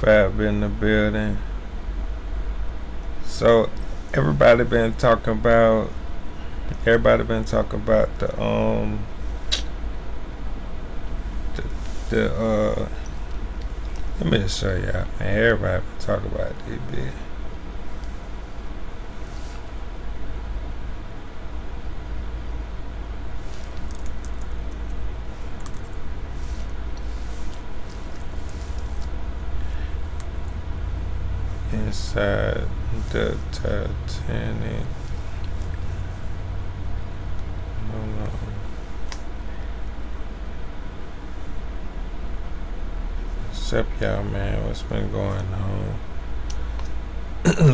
Fab in the building. So everybody been talking about the let me just show y'all, man. Everybody been talking about this bitch. Inside the Titanic. No. Except y'all, man, what's been going on?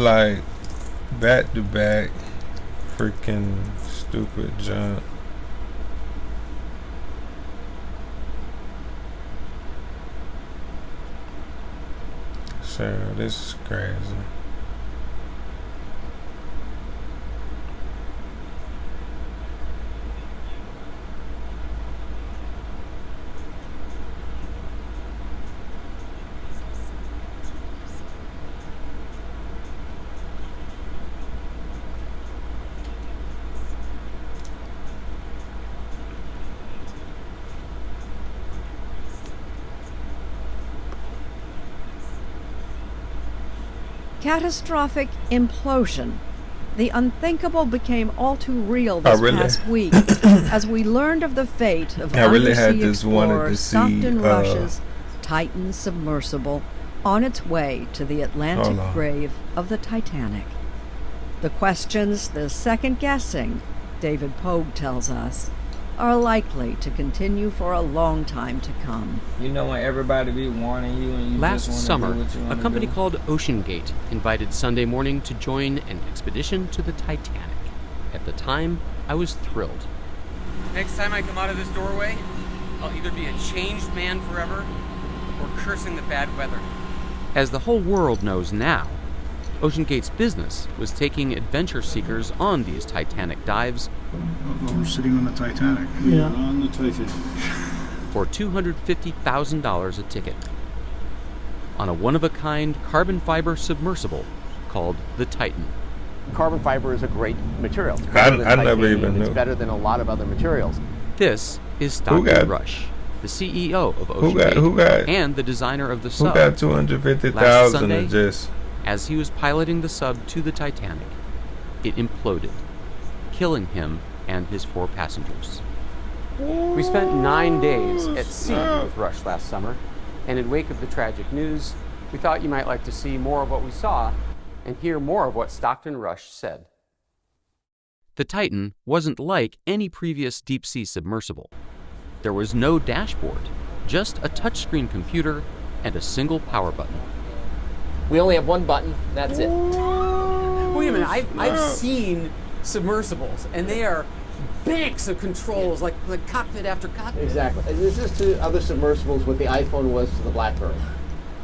Like back to back freaking stupid junk. So this is crazy. Catastrophic implosion. The unthinkable became all too real this past week as we learned of the fate of undersea explorer Stockton Rush's Titan submersible on its way to the Atlantic grave of the Titanic. The questions, the second guessing, David Pogue tells us, are likely to continue for a long time to come. You know when everybody be warning you and you Last just summer, do what you a company do? called OceanGate invited Sunday Morning to join an expedition to the Titanic. At the time, I was thrilled. Next time I come out of this doorway, I'll either be a changed man forever or cursing the bad weather. As the whole world knows now, OceanGate's business was taking adventure seekers on these Titanic dives we're sitting on the Titanic. Yeah. We're on the Titanic. for $250,000 a ticket on a one-of-a-kind carbon fiber submersible called the Titan. Carbon fiber is a great material. It's I better than never titanium. even knew. It's better than a lot of other materials. This is Stockton Rush, the CEO of OceanGate who got and the designer of the who sub. got Last 250,000 Sunday, and just as he was piloting the sub to the Titanic, it imploded, killing him and his 4 passengers. We spent 9 days at sea with Rush last summer, and in wake of the tragic news, we thought you might like to see more of what we saw and hear more of what Stockton Rush said. The Titan wasn't like any previous deep-sea submersible. There was no dashboard, just a touchscreen computer and a single power button. We only have one button. That's it. Wait a minute, I've seen submersibles, and they are banks of controls, like cockpit after cockpit. Exactly. This is to other submersibles what the iPhone was to the BlackBerry.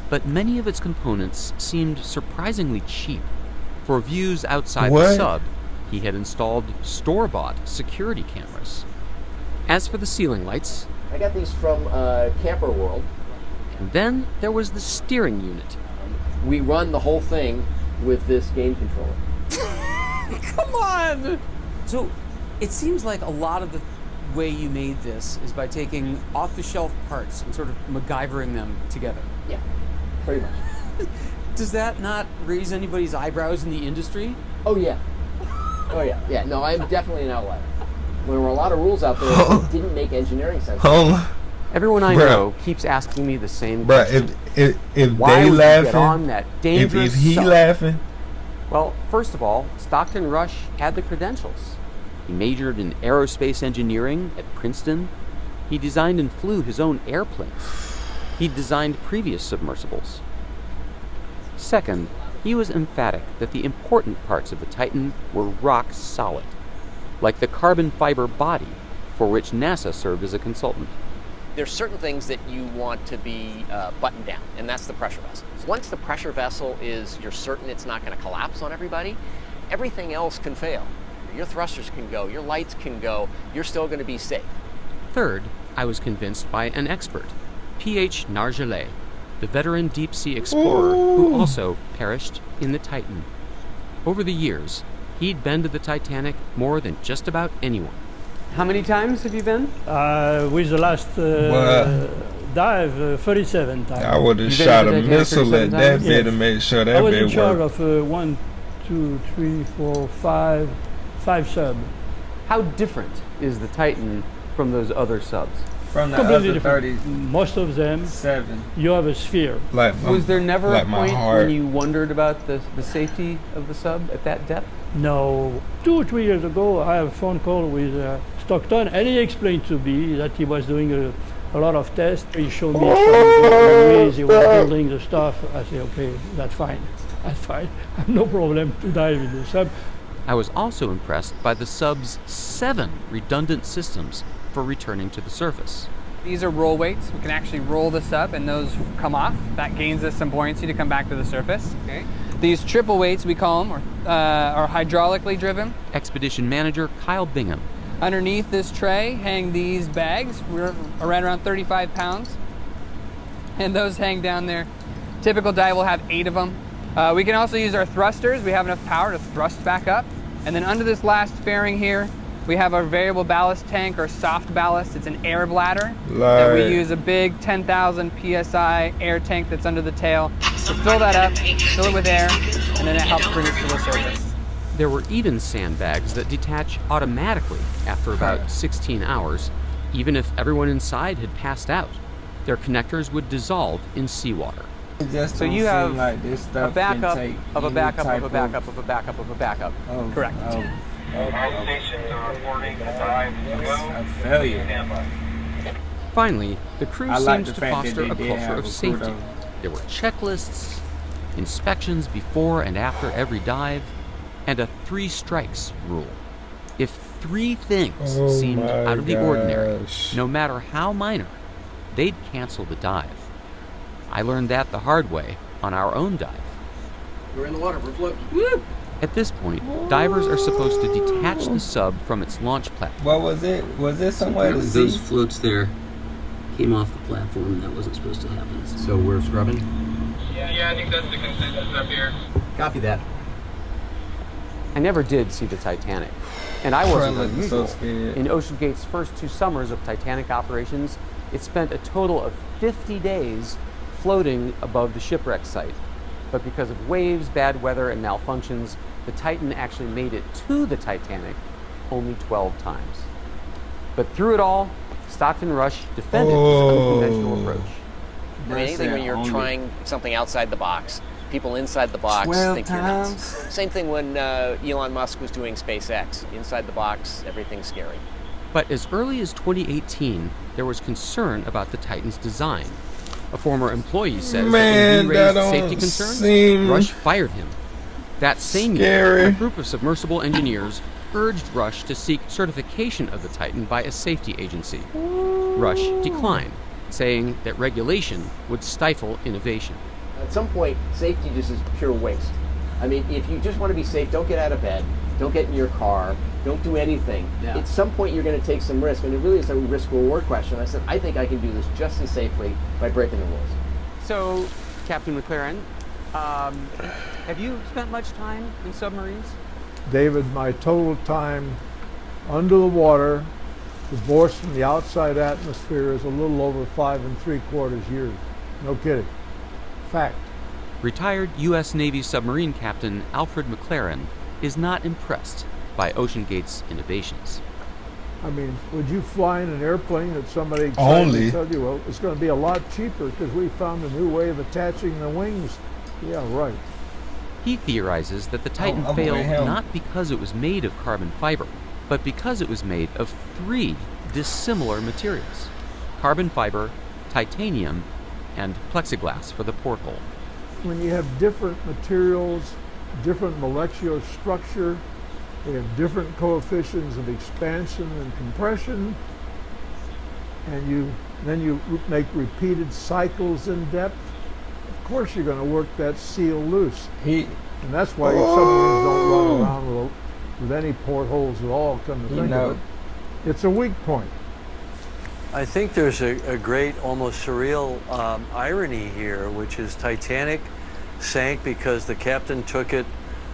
But many of its components seemed surprisingly cheap. For views outside the sub, he had installed store-bought security cameras. As for the ceiling lights, I got these from Camper World. and then there was the steering unit. We run the whole thing with this game controller. Come on! So, it seems like a lot of the way you made this is by taking off-the-shelf parts and sort of MacGyvering them together. Yeah, pretty much. Does that not raise anybody's eyebrows in the industry? Oh yeah. Oh yeah. Yeah, no, I'm definitely an outlier. There were a lot of rules out there that didn't make engineering sense. Everyone I know keeps asking me the same question. if Why they would laughing, you get on that dangerous if he sub? laughing, Well, first of all, Stockton Rush had the credentials. He majored in aerospace engineering at Princeton. He designed and flew his own airplane. He designed previous submersibles. Second, he was emphatic that the important parts of the Titan were rock solid, like the carbon fiber body, for which NASA served as a consultant. There's certain things that you want to be buttoned down, and that's the pressure vessel. Once the pressure vessel is, you're certain it's not going to collapse on everybody, everything else can fail. Your thrusters can go, your lights can go, you're still going to be safe. Third, I was convinced by an expert, P.H. Nargelet, the veteran deep-sea explorer who also perished in the Titan. Over the years, he'd been to the Titanic more than just about anyone. How many times have you been? With the last dive, 37 times. I would have You've been shot to a the Titanic missile 37 at that times? bit to make sure I that was in bit charge worked. of 1, 2, 3, 4, 5 subs. How different is the Titan from those other subs? From the Completely other different. Most of them, 37. you have a sphere. Was there never like a my point heart. when you wondered about the safety of the sub at that depth? No. 2 or 3 years ago, I have a phone call with Stockton, and he explained to me that he was doing a lot of tests. He showed me some ways he was building the stuff. I said, okay, that's fine. That's fine. I have no problem to dive in the sub. I was also impressed by the sub's 7 redundant systems for returning to the surface. These are roll weights. We can actually roll this up and those come off. That gains us some buoyancy to come back to the surface. Okay. These triple weights, we call them, are hydraulically driven. Expedition manager Kyle Bingham. Underneath this tray hang these bags. We're around 35 pounds. And those hang down there. Typical dive will have 8 of them. We can also use our thrusters. We have enough power to thrust back up. And then under this last fairing here, we have our variable ballast tank or soft ballast. It's an air bladder. And we use a big 10,000 PSI air tank that's under the tail. So fill that up, fill it with air, and then it helps bring us to the surface. There were even sandbags that detach automatically after about 16 hours, even if everyone inside had passed out. Their connectors would dissolve in seawater. So you have like this a stuff backup can take of a any backup type of a backup of a backup of a backup. Oh, Correct. All stations are reporting the dive A failure. Finally, the crew I like seems the to fact that foster they a did culture have of a crew, safety. though. There were checklists, inspections before and after every dive, and a 3 strikes rule. If 3 things seemed out of the ordinary, no matter how minor, they'd cancel the dive. I learned that the hard way on our own dive. We're in the water, we're floating. Woo! At this point, divers are supposed to detach the sub from its launch platform. What was it? Was it somewhere to see? Those floats there came off the platform, and that wasn't supposed to happen. So we're scrubbing? Yeah, I think that's the consensus up here. Copy that. I never did see the Titanic, and I wasn't Probably unusual. so scared. In OceanGate's first 2 summers of Titanic operations, it spent a total of 50 days floating above the shipwreck site. But because of waves, bad weather, and malfunctions, the Titan actually made it to the Titanic only 12 times. But through it all, Stockton Rush defended his unconventional approach. I mean, anything when you're trying something outside the box, people inside the box 12 think you're nuts. times? Same thing when Elon Musk was doing SpaceX. Inside the box, everything's scary. But as early as 2018, there was concern about the Titan's design. A former employee says that when he raised safety concerns, Rush fired him. That same year, a group of submersible engineers urged Rush to seek certification of the Titan by a safety agency. Rush declined, saying that regulation would stifle innovation. At some point, safety just is pure waste. I mean, if you just want to be safe, don't get out of bed, don't get in your car, don't do anything. Yeah. At some point, you're going to take some risk, and it really is a risk-reward question. I said, I think I can do this just as safely by breaking the rules. So, Captain McLaren, have you spent much time in submarines? David, my total time under the water, divorced from the outside atmosphere, is a little over 5 3/4 years. No kidding. Fact. Retired U.S. Navy submarine captain Alfred McLaren is not impressed by OceanGate's innovations. I mean, would you fly in an airplane that somebody Only. told you, well, it's going to be a lot cheaper because we found a new way of attaching the wings? Yeah, right. He theorizes that the Titan I'm failed with him. not because it was made of carbon fiber, but because it was made of 3 dissimilar materials: carbon fiber, titanium, and plexiglass for the porthole. When you have different materials, different molecular structure, they have different coefficients of expansion and compression, and then you make repeated cycles in depth. Of course you're going to work that seal loose. And that's why submarines don't run around with any portholes at all, come to think of it. It's a weak point. I think there's a great, almost surreal irony here, which is Titanic sank because the captain took it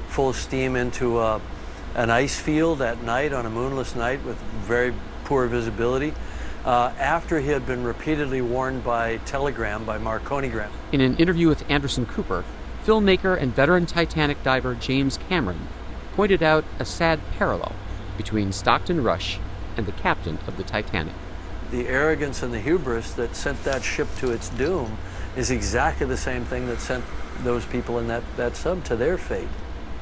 full steam into an ice field at night on a moonless night with very poor visibility, after he had been repeatedly warned by telegram, by Marconigram. In an interview with Anderson Cooper, filmmaker and veteran Titanic diver James Cameron pointed out a sad parallel between Stockton Rush and the captain of the Titanic. The arrogance and the hubris that sent that ship to its doom is exactly the same thing that sent those people in that sub to their fate.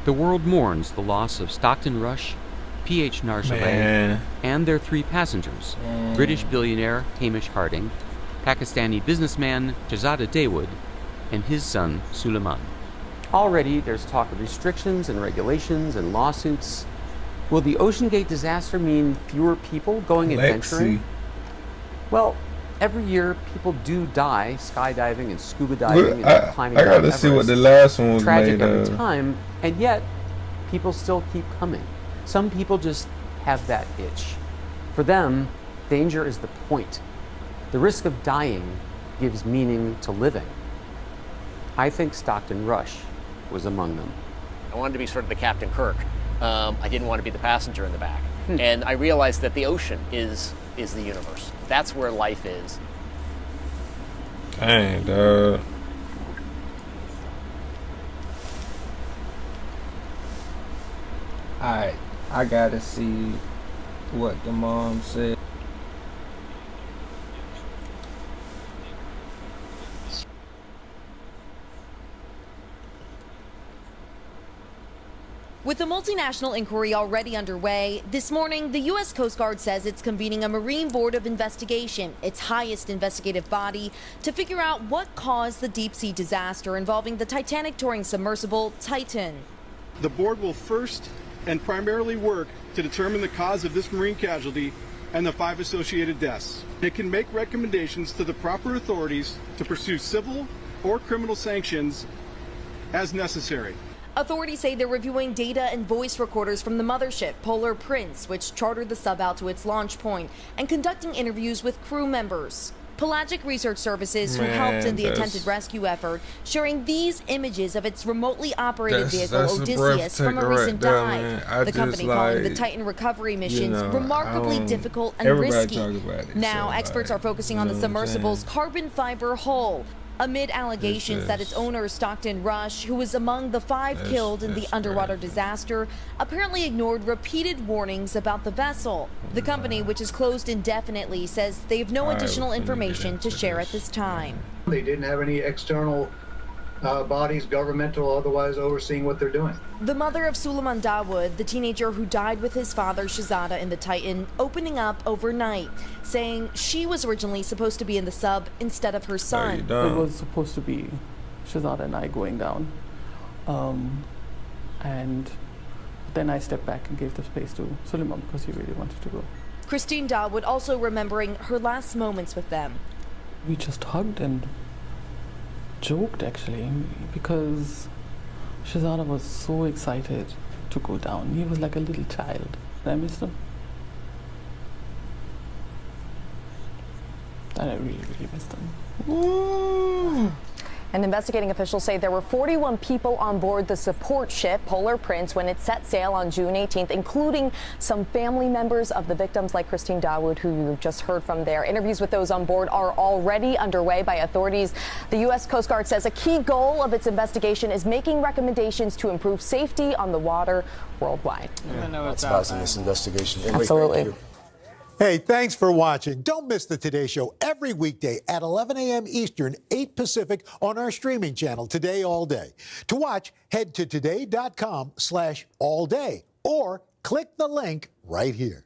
The world mourns the loss of Stockton Rush, P.H. Nargeolet, and their 3 passengers, British billionaire Hamish Harding, Pakistani businessman Shahzada Dawood, and his son Suleiman. Already there's talk of restrictions and regulations and lawsuits. Will the OceanGate disaster mean fewer people going adventuring? Well, every year people do die skydiving and scuba diving and climbing Mount Everest. See what the last one was tragic made every time, and yet people still keep coming. Some people just have that itch. For them, danger is the point. The risk of dying gives meaning to living. I think Stockton Rush was among them. I wanted to be sort of the Captain Kirk. I didn't want to be the passenger in the back. And I realized that the ocean is the universe. That's where life is. Dang, dog. Alright, I gotta see what the mom said. With the multinational inquiry already underway, this morning the U.S. Coast Guard says it's convening a Marine Board of Investigation, its highest investigative body, to figure out what caused the deep-sea disaster involving the Titanic touring submersible Titan. The board will first and primarily work to determine the cause of this marine casualty and the 5 associated deaths. It can make recommendations to the proper authorities to pursue civil or criminal sanctions as necessary. Authorities say they're reviewing data and voice recorders from the mothership, Polar Prince, which chartered the sub out to its launch point, and conducting interviews with crew members. Pelagic Research Services, who helped in the attempted rescue effort, sharing these images of its remotely operated vehicle, Odysseus, from a recent dive. The company calling the Titan recovery missions remarkably difficult and risky. Now, experts are focusing on the submersible's carbon fiber hull, amid allegations that its owner, Stockton Rush, who was among the 5 killed in the underwater disaster, apparently ignored repeated warnings about the vessel. The company, which is closed indefinitely, says they have no additional information to share at this time. They didn't have any external bodies, governmental or otherwise, overseeing what they're doing. The mother of Suleiman Dawood, the teenager who died with his father Shahzada in the Titan, opening up overnight, saying she was originally supposed to be in the sub instead of her son. It was supposed to be Shahzada and I going down, and then I stepped back and gave the space to Suleiman because he really wanted to go. Christine Dawood also remembering her last moments with them. We just hugged and joked, actually, because Shahzada was so excited to go down. He was like a little child. I missed him. And I really, really missed him. Ooh. And investigating officials say there were 41 people on board the support ship Polar Prince when it set sail on June 18th, including some family members of the victims like Christine Dawood, who you just heard from there. Interviews with those on board are already underway by authorities. The U.S. Coast Guard says a key goal of its investigation is making recommendations to improve safety on the water worldwide. That's passing this investigation. Absolutely. Hey, thanks for watching. Don't miss the Today Show every weekday at 11 a.m. Eastern, 8 Pacific on our streaming channel, Today All Day. To watch, head to today.com/allday or click the link right here.